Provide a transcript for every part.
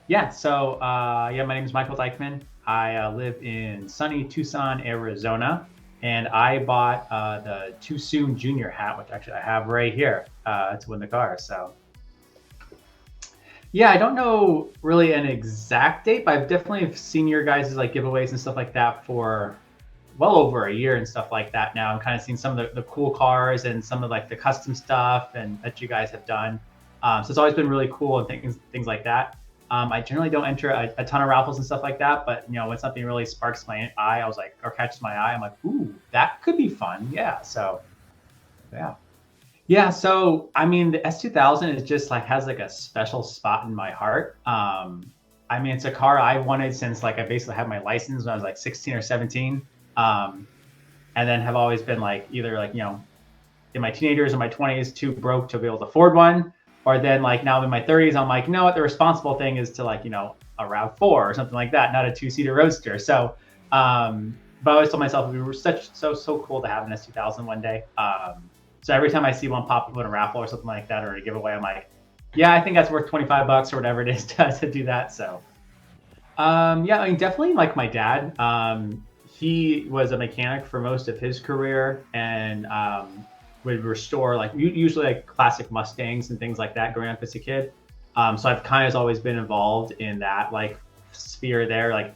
Yeah, so yeah, my name is Michael Dykman. I live in sunny Tucson, Arizona, and I bought the Too Soon Junior hat, which actually I have right here to win the car. So yeah, I don't know really an exact date, but I've definitely seen your guys' like giveaways and stuff like that for well over a year and stuff like that now. I'm kind of seeing some of the cool cars and some of like the custom stuff and that you guys have done. So it's always been really cool and things like that. I generally don't enter a ton of raffles and stuff like that, but when something really sparks my eye, I was like, or catches my eye, I'm like, ooh, that could be fun. Yeah. So yeah. Yeah, so I mean, the S2000 is just like has like a special spot in my heart. I mean, it's a car I wanted since like I basically had my license when I was like 16 or 17. Um, and then have always been like either like, in my teenagers or my 20s too broke to be able to afford one. Or then like now in my 30s, I'm like, you know what, the responsible thing is to like, a RAV4 or something like that, not a two-seater roadster. So, but I always told myself we were so cool to have an S2000 one day. So every time I see one pop up in a raffle or something like that or a giveaway, I'm like, yeah, I think that's worth 25 bucks or whatever it is to do that. So, yeah, I mean, definitely like my dad. He was a mechanic for most of his career and would restore like usually like classic Mustangs and things like that growing up as a kid. So I've kind of always been involved in that like sphere there, like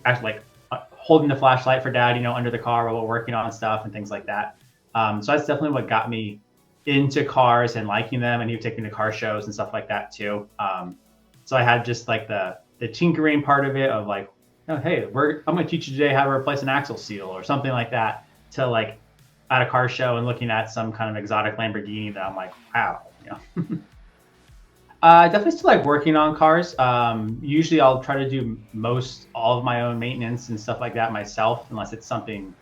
actually like holding the flashlight for dad, under the car while we're working on stuff and things like that. So that's definitely what got me into cars and liking them. And he would take me to car shows and stuff like that too. So I had just like the tinkering part of it of like, oh, hey, I'm gonna teach you today how to replace an axle seal or something like that to like at a car show and looking at some kind of exotic Lamborghini that I'm like, wow, definitely still like working on cars. Usually I'll try to do most all of my own maintenance and stuff like that myself, unless it's something,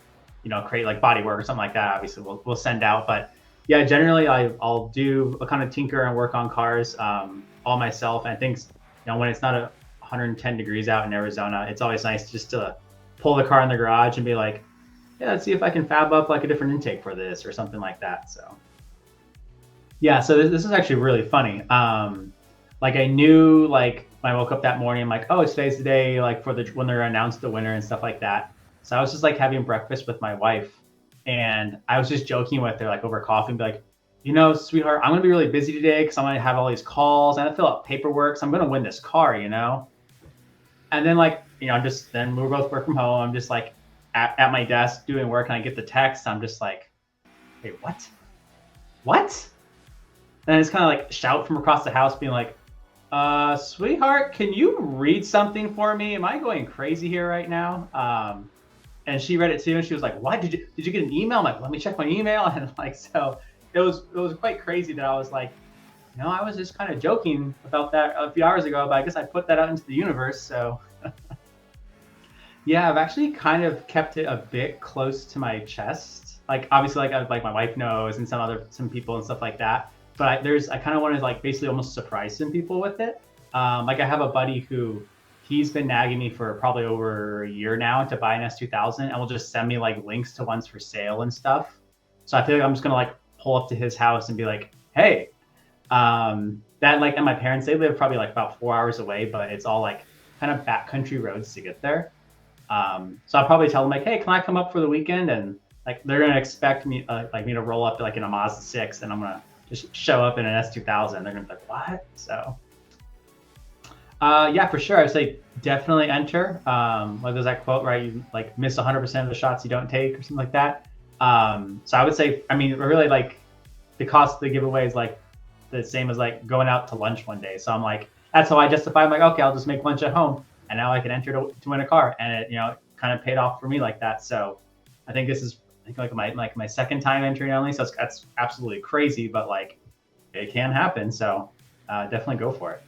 create like body work or something like that. Obviously we'll send out, but yeah, generally I'll do a kind of tinker and work on cars all myself. And I think, when it's not 110 degrees out in Arizona, it's always nice just to pull the car in the garage and be like, yeah, let's see if I can fab up like a different intake for this or something like that. So yeah, so this is actually really funny. Like I knew like when I woke up that morning, I'm like, oh, today's the day like for the when they're announced the winner and stuff like that. So I was just like having breakfast with my wife, and I was just joking with her like over coffee and be like, sweetheart, I'm gonna be really busy today because I'm gonna have all these calls and I fill out paperwork, so I'm gonna win this car. And then like, just then we both work from home. I'm just like at my desk doing work and I get the text. I'm just like, wait, what? What? And it's kind of like shout from across the house being like, sweetheart, can you read something for me? Am I going crazy here right now? And she read it too, and she was like, "What did you get an email?" I'm like, "Let me check my email." And like, so it was quite crazy that I was like, I was just kind of joking about that a few hours ago, but I guess I put that out into the universe. So yeah, I've actually kind of kept it a bit close to my chest. Like obviously, like my wife knows, and some people and stuff like that. But I kind of want to like basically almost surprise some people with it. Like I have a buddy who he's been nagging me for probably over a year now to buy an S2000, and will just send me like links to ones for sale and stuff. So I feel like I'm just gonna like pull up to his house and be like, hey, that like, and my parents, they live probably like about 4 hours away, but it's all like kind of backcountry roads to get there. So I'll probably tell them like, hey, can I come up for the weekend? And like they're gonna expect me like me to roll up like in a Mazda 6, and I'm gonna just show up in an S2000. They're gonna be like, what? So yeah, for sure. I would say definitely enter. Like there's that quote, right? You like miss 100% of the shots you don't take, or something like that. So I would say, I mean, really like the cost of the giveaway is like the same as like going out to lunch one day. So I'm like, that's how I justify. I'm like, okay, I'll just make lunch at home, and now I can enter to win a car, and it kind of paid off for me like that. So I think this is I think like my second time entering only. So that's absolutely crazy, but like it can happen. So definitely go for it.